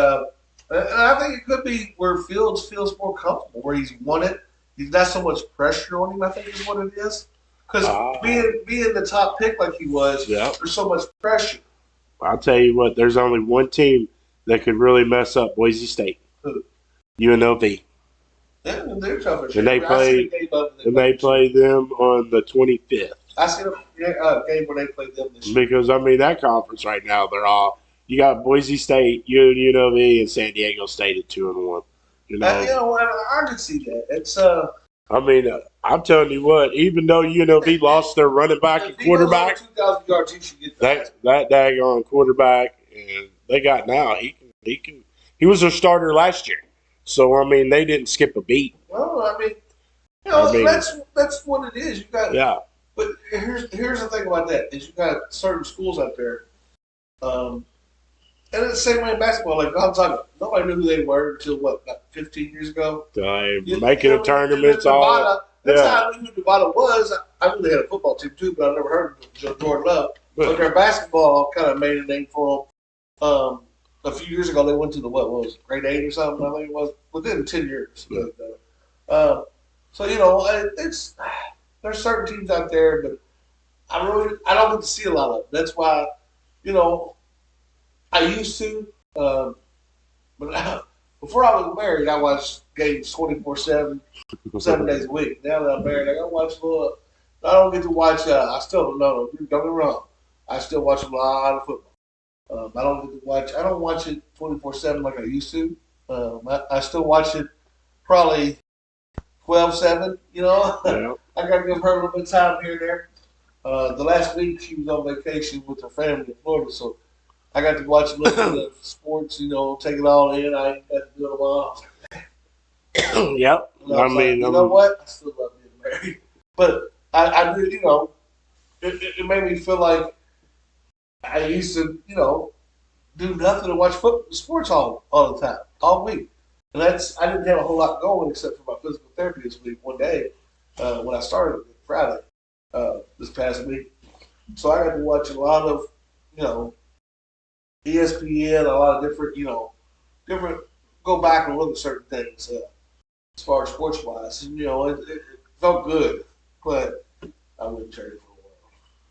I think it could be where Fields feels more comfortable, where he's won it. He's not so much pressure on him. I think is what it is. Because being the top pick like he was, there's so much pressure. I'll tell you what. There's only one team that could really mess up Boise State. Who? UNLV. Yeah, they're tough. And they play them on the 25th. I seen a game where they played them this year. Because I mean that conference right now, they're all. You got Boise State, UNLV, and San Diego State at 2-1. You know, I can see that. It's I mean, I'm telling you what. Even though UNLV lost their running back and quarterback, 2,000 yards, he should get that daggone quarterback, and they got now. He was their starter last year, so I mean they didn't skip a beat. Well, I mean, that's what it is. You got But here's the thing about that is you got certain schools out there. And it's the same way in basketball. Like Gonzaga, nobody knew who they were until about 15 years ago. Making a tournament, all. That's how I knew who Nevada was. I knew they had a football team too, but I never heard of Jordan Love. But their basketball kind of made a name for them. A few years ago, they went to the grade 8 or something. I think it was within 10 years. Yeah. So you know, there's certain teams out there, but I don't get to see a lot of them. That's why, you know. I used to, but Before I was married, I watched games 24/7, 7 days a week. Now that I'm married, I got to watch a little. I don't get to watch. I still don't get me wrong. I still watch a lot of football. I don't get to watch. I don't watch it 24/7 like I used to. I still watch it probably 12/7. You know, Yeah. I got to give her a little bit of time here and there. The last week she was on vacation with her family in Florida, so I got to watch a little bit of sports. You know, take it all in. I ain't got to do it a while. Yep. I mean, you know what? I still love being married, but I did. You know, it made me feel like I used to, you know, do nothing to watch sports all the time, all week. And I didn't have a whole lot going except for my physical therapy this week, one day, when I started Friday, this past week. So I got to watch a lot of, you know, ESPN, a lot of different, go back and look at certain things as far as sports wise. And, you know, it felt good, but I wouldn't trade it for the world.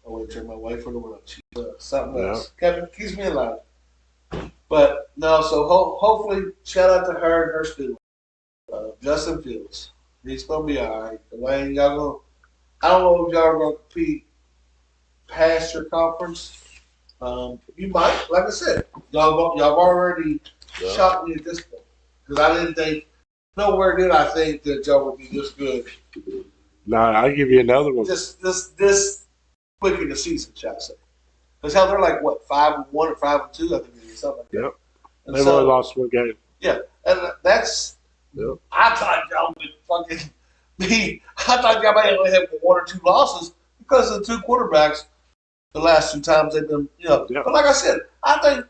I wouldn't trade my wife for the world. She's something else. Keeps me alive. But no, so hopefully, shout out to her and her student, Justin Fields. He's gonna be all right. Dwayne, y'all gonna. I don't know if y'all are gonna compete past your conference. You might, like I said, y'all already shocked me at this point because I didn't think. Nowhere did I think that y'all would be this good. Nah, I'll give you another one. This quick in the season, shall I say? Because how they're like what 5-1 or 5-2, I think it is something like that. Yep. They've only lost one game. Yeah, and that's. Yep. I thought y'all would fucking be. I thought y'all might only have 1 or 2 losses because of the 2 quarterbacks. The last 2 times they've been, you know. Yep. But like I said, I think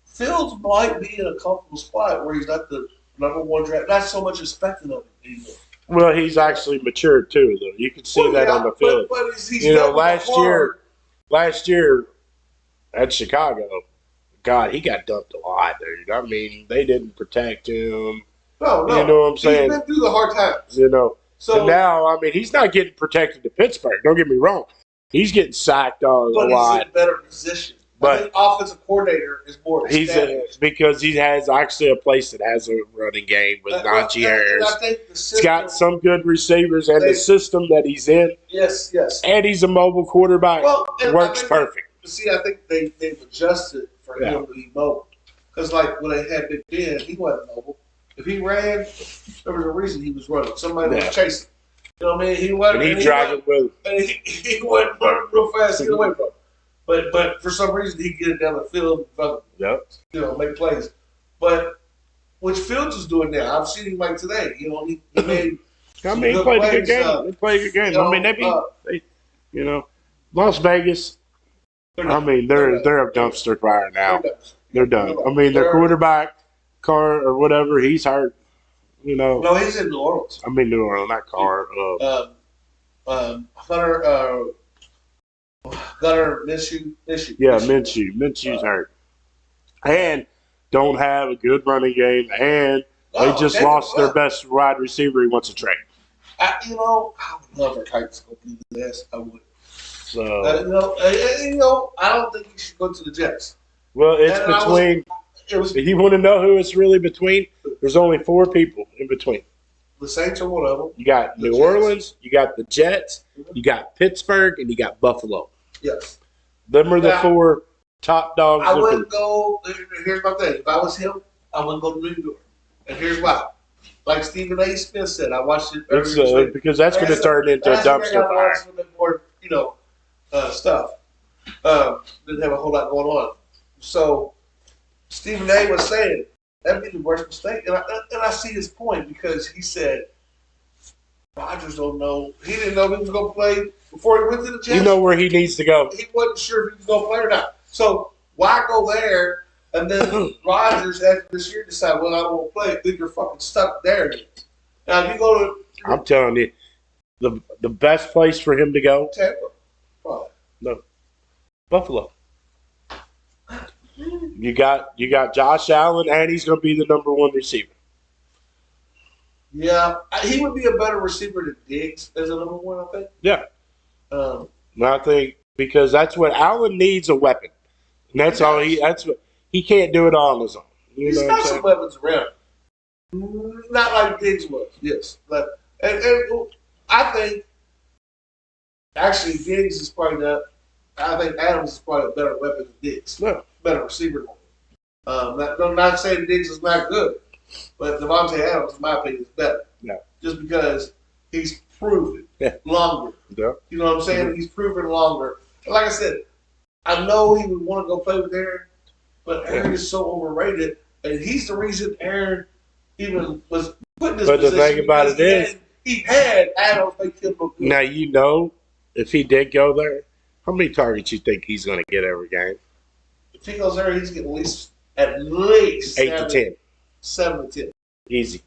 Fields might be in a comfortable spot where he's not the #1 draft. Not so much expected of him anymore. Well, he's actually matured too, though. You can see that on the field. But he's you know, last year at Chicago, God, he got dumped a lot, dude. I mean, they didn't protect him. No. You know what I'm saying? He's been through the hard times. You know. So and now, I mean, he's not getting protected to Pittsburgh. Don't get me wrong. He's getting sacked a lot. But he's in a better position. But the offensive coordinator is more established. Because he has actually a place that has a running game with Najee Harris. He's got some good receivers, and the system that he's in. Yes. And he's a mobile quarterback. Works perfect. See, I think they've adjusted for him to be mobile. Because, like, when they had Big Ben, he wasn't mobile. If he ran, there was a reason he was running. Somebody was chasing. You know what I mean? He wasn't. And he dragged it with him. And he wasn't running real fast to get away from him. But for some reason, he get it down the field and make plays. But which Fields is doing now, I've seen him like today. You know, he made. I mean, he played a good game. He played a good game. I mean, they Las Vegas. I mean, they're a dumpster fire now. They're done. I mean, their quarterback, Carr or whatever, he's hurt. You know. No, he's in New Orleans. I mean, New Orleans, not Carr. Gunnar Minshew. Yeah, Minshew's hurt. And don't have a good running game. And they just lost their best wide receiver. He wants to trade. I would love our Titans to go do this. I would. So, I don't think he should go to the Jets. Well, it's between. You want to know who it's really between? There's only 4 people in between. The Saints are one of them. You got New Orleans, you got the Jets, you got Pittsburgh, and you got Buffalo. Yes. Them are the 4 top dogs. I wouldn't go. Here's my thing. If I was him, I wouldn't go to New York. And here's why. Like Stephen A. Smith said, I watched it earlier because that's going to turn into a dumpster fire. A little bit more, stuff. Didn't have a whole lot going on. So Stephen A. was saying that'd be the worst mistake, and I see his point because he said Rodgers don't know. He didn't know he was going to play before he went to the Jets. You know where he needs to go. He wasn't sure if he was going to play or not. So why go there and then Rodgers after this year decide, well, I don't want to play. Then you're fucking stuck there. Now if you go to, I'm telling you, the best place for him to go. Tampa. Probably. No, Buffalo. You got Josh Allen, and he's going to be the #1 receiver. Yeah, he would be a better receiver than Diggs as a #1, I think. Yeah. I think because that's what Allen needs, a weapon. And that's all he. That's what he can't do it all on his own. He's got some weapons around. Not like Diggs was, yes. But and I think actually Diggs is probably not. I think Adams is probably a better weapon than Diggs. No. Better receiver than him. I'm not saying Diggs is not good, but Devontae Adams, in my opinion, is better. No. Just because he's proven Yeah. longer. Yeah. You know what I'm saying? Mm-hmm. He's proven longer. And like I said, I know he would want to go play with Aaron, but Aaron is so overrated, and he's the reason Aaron even was put in this but position. The thing about it is, he had Adams make him look good. Now, you know, if he did go there, how many targets you think he's going to get every game? If he goes there, he's getting at 8 to 10. 7 to 10. Easy.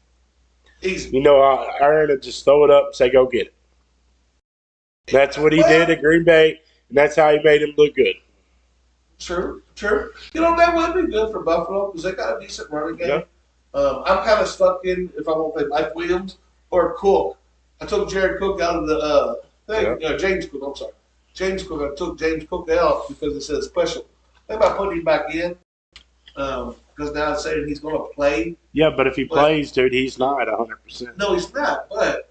Easy. You know, Aaron would just throw it up and say, go get it. That's what he did at Green Bay, and that's how he made him look good. True. You know, that would be good for Buffalo because they got a decent running game. Yeah. I'm kind of stuck in if I want to play Mike Williams or Cook. I took Jared Cook out of the thing. Yeah. James Cook, I'm sorry. James Cook, I took James Cook out because it says special. I think about putting him back in because now it's saying he's going to play. Yeah, but if he plays, dude, he's not 100%. No, he's not, but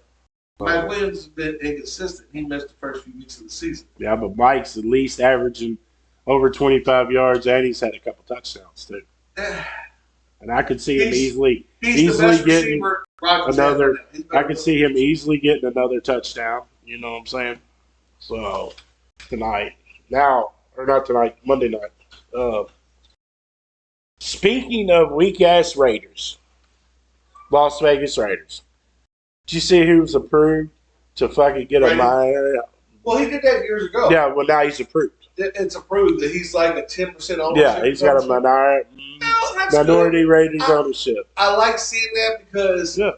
Mike Williams has been inconsistent. He missed the first few weeks of the season. Yeah, but Mike's at least averaging over 25 yards, and he's had a couple touchdowns, too. And I could see him easily getting another. I could see him easily getting another touchdown. You know what I'm saying? So tonight, not tonight, Monday night. Speaking of weak ass Raiders, Las Vegas Raiders. Did you see who was approved to fucking get a minor? Well, he did that years ago. Yeah, well now he's approved. It's approved that he's like a 10% ownership. Yeah, he's got a minority Raiders ownership. I like seeing that because and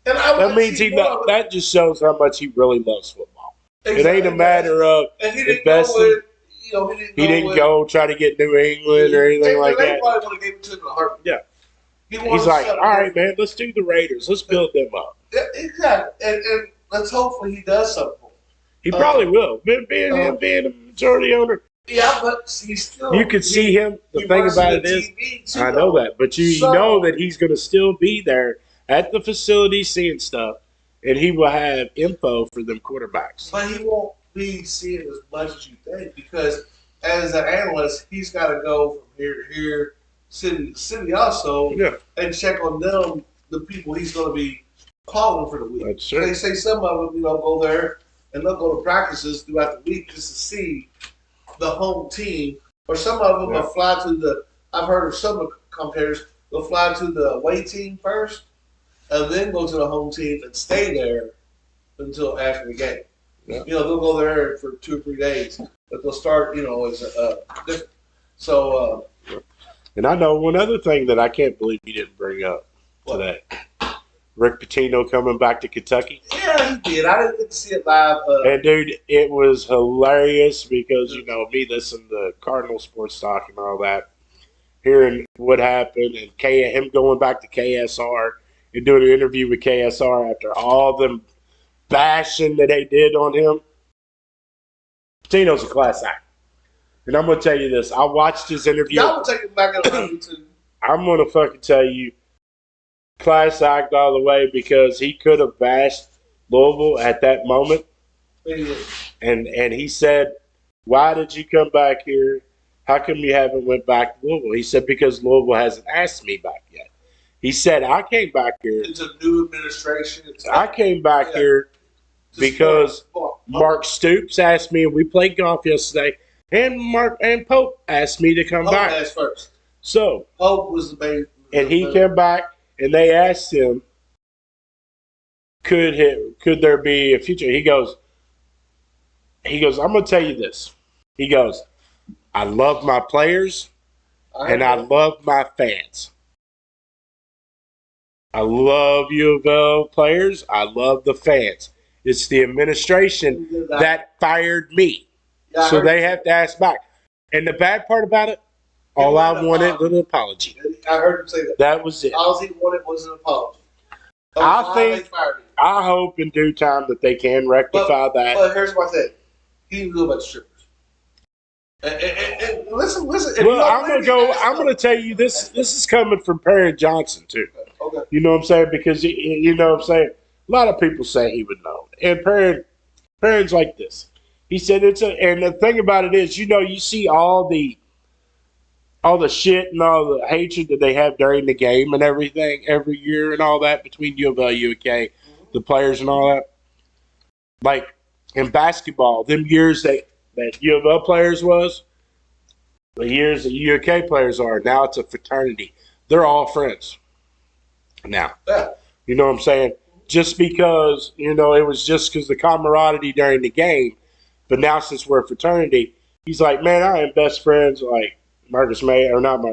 that means that just shows how much he really loves football. Exactly. It ain't a matter of investing. He didn't go try to get New England or anything like that. They probably would have given it to him in a heartbeat. Yeah. He's like, all right, man, let's do the Raiders. Let's build them up. Yeah, exactly. And let's hopefully he does something. He probably will. Being a majority owner. Yeah, but he's still. You could see him. The thing about it is, I know that, but you know that he's going to still be there at the facility seeing stuff, and he will have info for them quarterbacks. But he won't be seeing as much as you think because as an analyst, he's got to go from here to here, city to city also, and check on them, the people he's going to be calling for the week. That's true. They say some of them, go there and they'll go to practices throughout the week just to see the home team. Or some of them will fly to I've heard of some commentators, they'll fly to the away team first and then go to the home team and stay there until after the game. Yeah. They'll go there for 2 or 3 days, but they'll start, as different. So. And I know one other thing that I can't believe you didn't bring up today. Rick Pitino coming back to Kentucky. Yeah, he did. I didn't get to see it live. And, dude, it was hilarious because, me listening to Cardinal Sports Talk and all that, hearing what happened and him going back to KSR and doing an interview with KSR after all them bashing that they did on him. Pitino's a class act. And I'm going to tell you this. I watched his interview. Y'all will take it back on YouTube. I'm going to fucking tell you, class act all the way because he could have bashed Louisville at that moment. Yeah. And he said, why did you come back here? How come you haven't went back to Louisville? He said, because Louisville hasn't asked me back yet. He said, I came back here. It's a new administration. I came back here because Mark Stoops asked me, and we played golf yesterday, and Pope asked me to come back. Pope asked first. So Pope was the main. And he came back, and they asked him, could there be a future? He goes, I'm going to tell you this. He goes, I love my players, and I love my fans. I love U of L players. I love the fans. It's the administration that fired me. Yeah, so they have to ask back. And the bad part about it, all I wanted was an apology. I heard him say that. That was it. All he wanted was an apology. I hope in due time that they can rectify that. But here's what I said. He knew about the strippers. And listen. Well, I'm gonna tell you this. This is coming from Perry Johnson too. Okay. You know what I'm saying? Because you know what I'm saying. A lot of people say he would know, and Perry's like this. He said and the thing about it is, you see all the shit and all the hatred that they have during the game and everything every year and all that between U of L, UK, the players and all that. Like in basketball, them years that U of L players was, the years that UK players are, now it's a fraternity. They're all friends now. Yeah. You know what I'm saying? Just because, it was just because the camaraderie during the game. But now since we're a fraternity, he's like, man, I am best friends like Marcus May, or not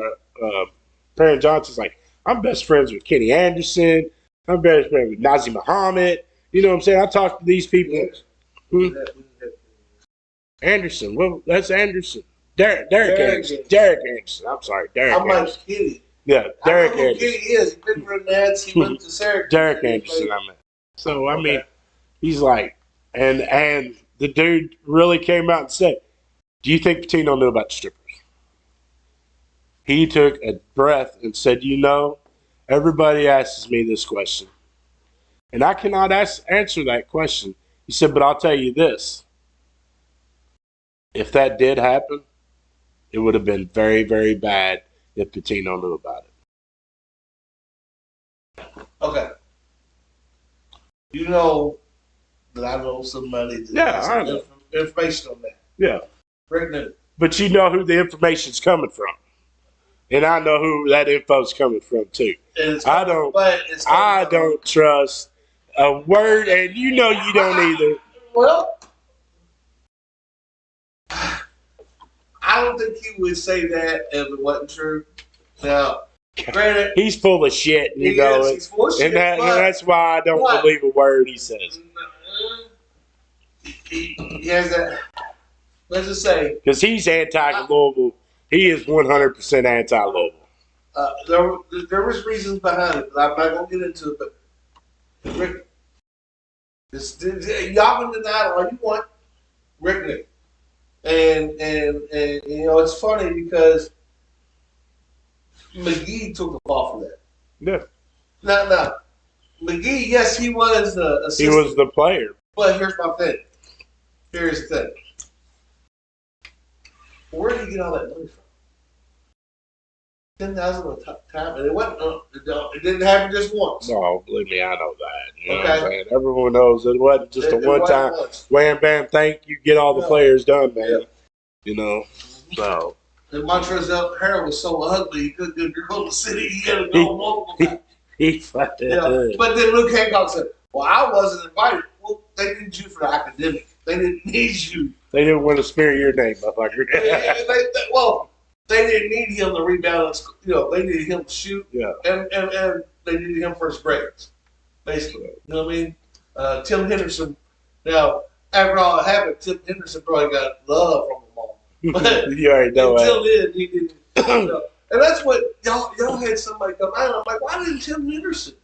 Perry Johnson's like, I'm best friends with Kenny Anderson. I'm best friends with Nazir Muhammad. You know what I'm saying? I talk to these people. Anderson. Well, that's Anderson. Derek Anderson. Derek Anderson. I'm sorry. Derek I'm Anderson. like Kenny. Yeah, Derek I know who Anderson. Kenny is. He's been for the Nets. He went to Syracuse. Derek Anderson, I mean. So, I mean, he's like, and the dude really came out and said, do you think Patino knew about the strippers? He took a breath and said, everybody asks me this question. And I cannot answer that question. He said, but I'll tell you this. If that did happen, it would have been very, very bad if Patino knew about it. Okay. You know that I know somebody that has I know. information on that. Yeah. Rick knew. But you know who the information's coming from. And I know who that info's coming from too. I don't trust a word, and you don't either. Well, I don't think he would say that if it wasn't true. Now, granted, he's full of shit, and you know it. He's full of shit, and that's why I don't believe a word he says. He has that. Let's just say, because he's anti-Louisville. He is 100% anti-Louisville. There was reasons behind it, but I'm not gonna get into it. But Rick, y'all can deny it all you want. Rick knew. And it's funny because McGee took the fall for that. Yeah. Now, McGee, yes, he was the assistant. He was the player. But here's my thing. Here's the thing. Where did he get all that money from? 10,000 a time, and it wasn't. It didn't happen just once. No, believe me, I know that. You know what I'm saying? Everyone knows it wasn't just a one-time wham, bam, thank you, get all the players done, man. Yeah. So. And Montrezl Harrell was so ugly, he couldn't get a girl in the city. He had to go multiple times. He fucked it up. But then Luke Hancock said, well, I wasn't invited. Well, they needed you for the academic. They didn't need you. They didn't want to smear your name, motherfucker. They didn't need him to rebound. They needed him to shoot. Yeah. And they needed him for his breaks, basically. You know what I mean? Tim Henderson. Now, after all that happened, Tim Henderson probably got love from them all. But you already know until then, he didn't. And that's what y'all had somebody come out. I'm like, why didn't Tim Henderson?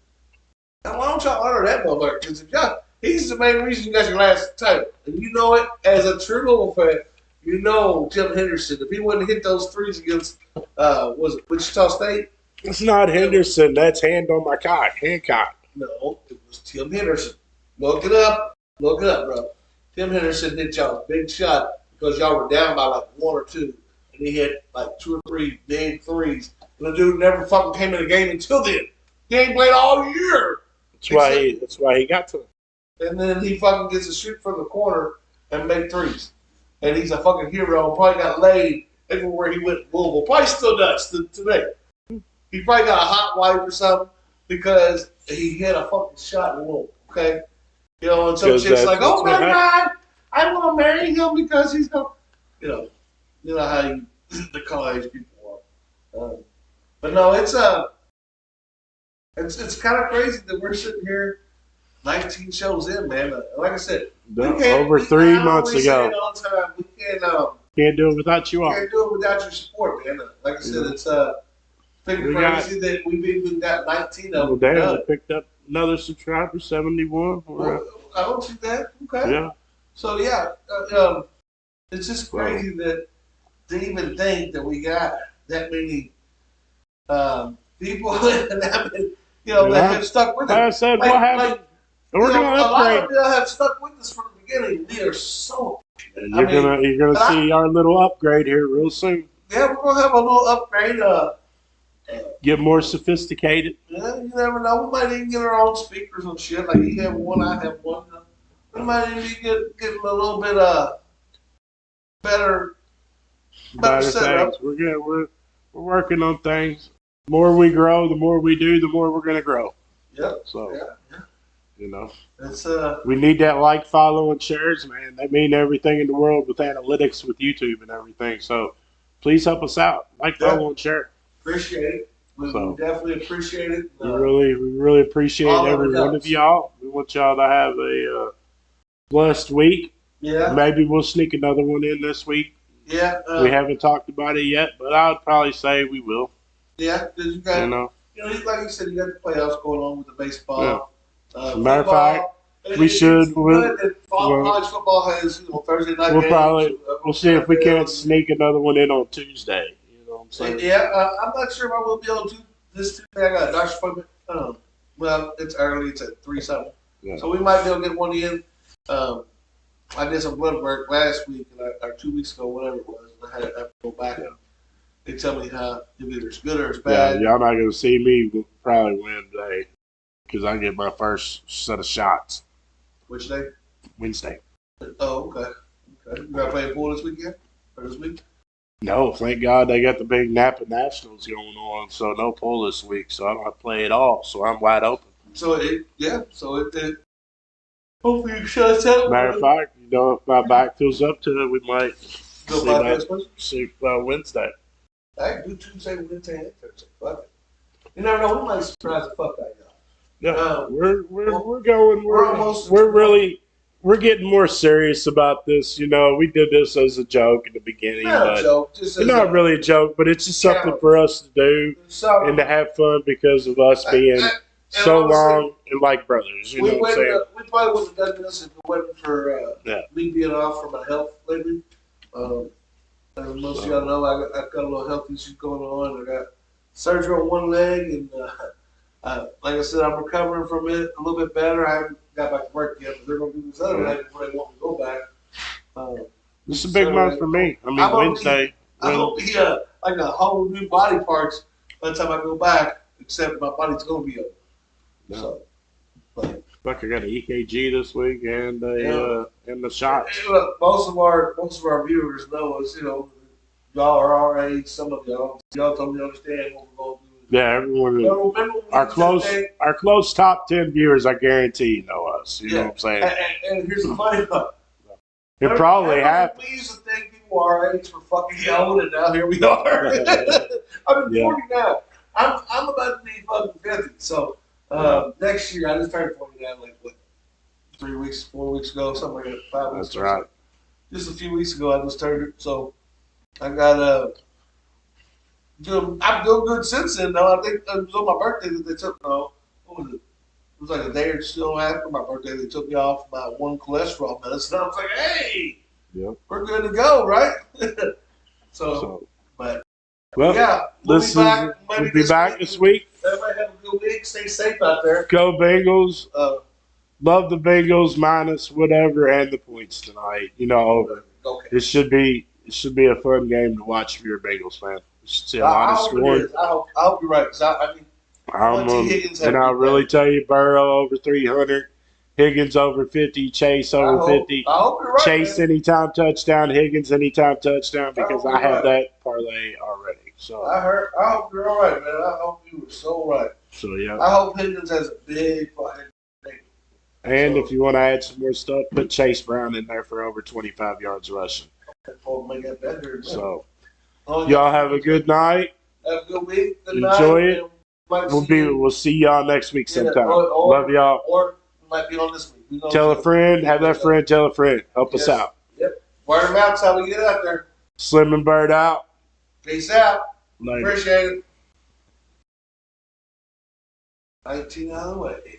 Now, why don't y'all honor that motherfucker? Because he's the main reason you got your last title. And you know it, as a true Louisville fan, you know Tim Henderson. If he wouldn't hit those threes against, was it Wichita State? It's not Henderson. That's hand on my cock. Hancock. No, it was Tim Henderson. Look it up. Look it up, bro. Tim Henderson hit y'all a big shot because y'all were down by like 1 or 2. And he hit like 2 or 3 big threes. And the dude never fucking came in the game until then. He ain't played all year. That's why he got to him. And then he fucking gets to shoot from the corner and make threes. And he's a fucking hero and probably got laid everywhere he went in Louisville. Probably still does today. He probably got a hot wife or something because he hit a fucking shot in Louisville. Okay? And some chick's like, oh my God, I want to marry him because he's going to, you know how the college people are. But no, it's kind of crazy that we're sitting here 19 shows in, man. Like I said, over 3 months ago. All the time. We can't do it without you all. Can't do it without your support, man. Like I said, it's pretty crazy that we've even got 19 of them. Damn, we picked up another subscriber, 71. I don't see that. Okay. Yeah. So yeah, it's just crazy that to even think that we got that many people and that many, that have stuck with us. Like I said, we'll have. We're gonna a lot upgrade. of people have stuck with us from the beginning. We are so. You're gonna see our little upgrade here real soon. Yeah, we're gonna have a little upgrade. Get more sophisticated. Yeah, you never know. We might even get our own speakers and shit. Like you have one, I have one. We might even get a little bit better setup. Things. We're good. We're working on things. The more we grow, the more we do, the more we're gonna grow. Yep. So. Yeah. It's we need that like, follow, and shares, man. They mean everything in the world with analytics, with YouTube and everything. So please help us out. Like, follow, and share. Appreciate it. We definitely appreciate it. We really appreciate every one of y'all. We want y'all to have a blessed week. Yeah. Maybe we'll sneak another one in this week. Yeah. We haven't talked about it yet, but I would probably say we will. Yeah, because you got, like you said, you got the playoffs going on with the baseball. Yeah. Matter of fact, we should. College football has Thursday night games. We'll see if we can't sneak another one in on Tuesday. You know what I'm saying? Yeah, I'm not sure if I will be able to this Tuesday. I got a doctor's appointment. Well, it's early. It's at 3 something. Yeah. So we might be able to get one in. I did some blood work last week or 2 weeks ago, whatever it was. And I had to go back. Yeah. They tell me if either it's good or it's bad. Yeah, y'all not gonna see me probably Wednesday. Because I get my first set of shots. Which day? Wednesday. Oh, okay. You got to play a pool this weekend? Or this week? No, thank God they got the big Napa Nationals going on, so no pool this week, so I don't have to play at all, so I'm wide open. So hopefully you shut us out. Matter of fact, if my back feels up to it, we might see by Wednesday. I can do Tuesday, Wednesday, and Thursday. Fuck it. You never know, we might surprise the fuck out of y'all. Yeah, we're getting more serious about this. We did this as a joke in the beginning, it's not really a joke, but it's just something for us to do and to have fun because of us being so long and like brothers. You know what I'm saying? We probably wouldn't have done this if it wasn't for me being off for my health lately. As most of y'all know, I've got a little health issues going on. I got surgery on one leg, and like I said, I'm recovering from it a little bit better. I haven't got back to work yet, but they're going to do this other leg before they want me to go back. This is a big month for me. I mean, Wednesday. I hope be like a whole new body parts by the time I go back, except my body's going to be open. Yeah. So, Fuck, I got an EKG this week and the shots. Most of our viewers know us. Y'all are our age. Some of y'all totally understand what we're going to do. Yeah, everyone. Our close top 10 viewers, I guarantee, know us. You know what I'm saying? And here's the funny part. It probably happened. We used to think people our age were fucking old, and now here we are. I'm 40 now. I'm about to be fucking 50. So next year, I just turned 49 like 4 weeks ago, something like that. 5 weeks. That's right. Just a few weeks ago, I just turned it. So I got I'm doing good since then, though. I think it was on my birthday that they took, what was it? It was like a day or so after my birthday, they took me off my one cholesterol medicine. I was like, hey, we're good to go, right? But yeah, we'll be back this week. Everybody have a good week. Stay safe out there. Go Bengals. Love the Bengals minus whatever and the points tonight. Okay. It should be a fun game to watch if you're a Bengals fan. See a lot of scoring. I hope you're right. I'll really tell you, Burrow over 300, Higgins over 50, Chase over 50. I hope you're right. Chase anytime touchdown, Higgins anytime touchdown because I have that parlay already. So I hope you're all right, man. I hope you were so right. So yeah. I hope Higgins has a big fucking thing. And if you want to add some more stuff, put Chase Brown in there for over 25 yards rushing. Make that better. So. Y'all have a good night. Have a good week. Good Enjoy night. it. We'll see y'all next week sometime. Love y'all. Or we might be on this week. Tell a friend. Have that friend tell a friend. Help us out. Yep. Word of mouth's how we get out there. Slim&Bird out. Peace out. Later. Appreciate it. 19 out of the way.